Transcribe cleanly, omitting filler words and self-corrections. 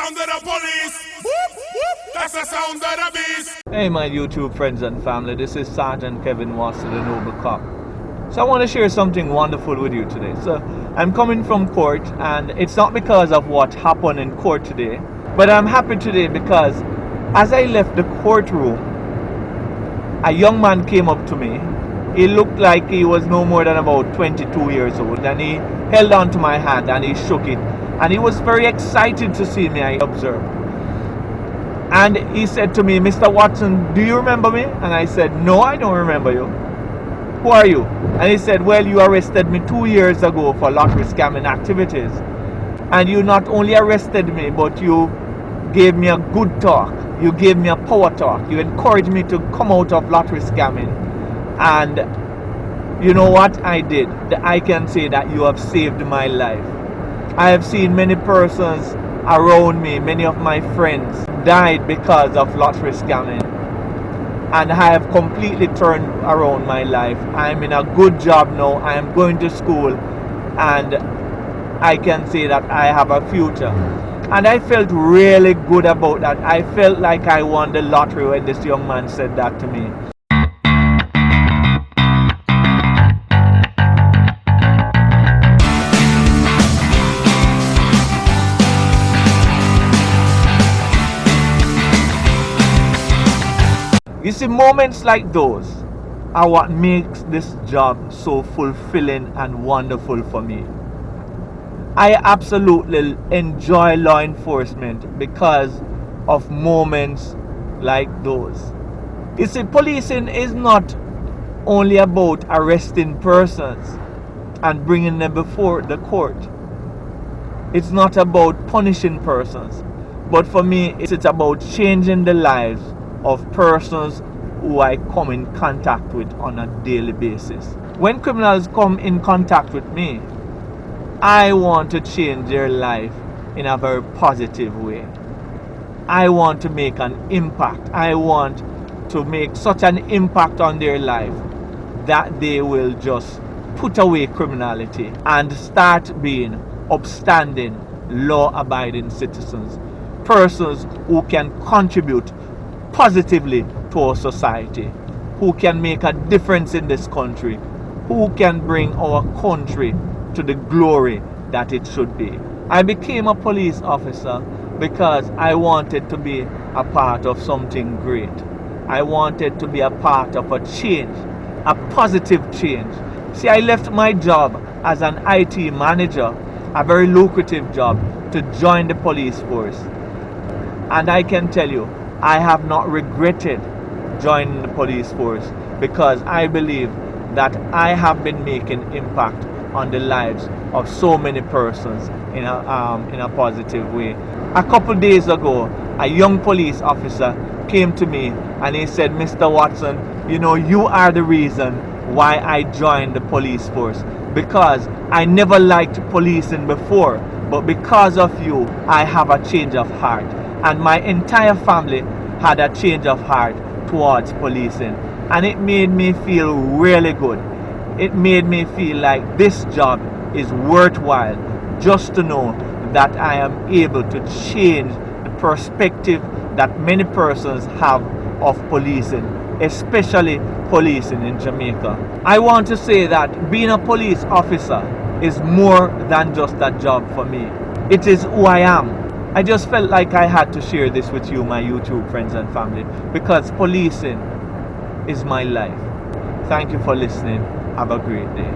sound of the police. Whoop, whoop. That's the sound of the beast. Hey my YouTube friends and family, this is Sergeant Kevin Watson, the Noble Cop. So I want to share something wonderful with you today. So I'm coming from court, and it's not because of what happened in court today, but I'm happy today because as I left the courtroom, a young man came up to me. He looked like he was no more than about 22 years old, and he held on to my hand and he shook it, and he was very excited to see me, I observed. And he said to me, "Mr. Watson, do you remember me?" And I said, "No, I don't remember you. Who are you?" And he said, "Well, you arrested me 2 years ago for lottery scamming activities. And you not only arrested me, but you gave me a good talk. You gave me a power talk. You encouraged me to come out of lottery scamming. And you know what I did? I can say that you have saved my life. I have seen many persons around me, many of my friends died because of lottery scamming. And I have completely turned around my life. I'm in a good job now. I am going to school, and I can say that I have a future." And I felt really good about that. I felt like I won the lottery when this young man said that to me. You see, moments like those are what makes this job so fulfilling and wonderful for me. I absolutely enjoy law enforcement because of moments like those. You see, policing is not only about arresting persons and bringing them before the court. It's not about punishing persons. But for me, it's about changing the lives of persons who I come in contact with on a daily basis. When criminals come in contact with me, I want to change their life in a very positive way. I want to make an impact. I want to make such an impact on their life that they will just put away criminality and start being upstanding, law-abiding citizens. Persons who can contribute positively to our society, who can make a difference in this country, who can bring our country to the glory that it should be. I became a police officer because I wanted to be a part of something great. I wanted to be a part of a change, a positive change. See, I left my job as an IT manager, a very lucrative job, to join the police force. And I can tell you, I have not regretted joining the police force because I believe that I have been making impact on the lives of so many persons in a positive way. A couple days ago, a young police officer came to me and he said, "Mr. Watson, you know, you are the reason why I joined the police force, because I never liked policing before, but because of you, I have a change of heart. And my entire family had a change of heart towards policing." And it made me feel really good. It made me feel like this job is worthwhile, just to know that I am able to change the perspective that many persons have of policing, especially policing in Jamaica. I want to say that being a police officer is more than just a job for me. It is who I am. I just felt like I had to share this with you, my YouTube friends and family, because policing is my life. Thank you for listening. Have a great day.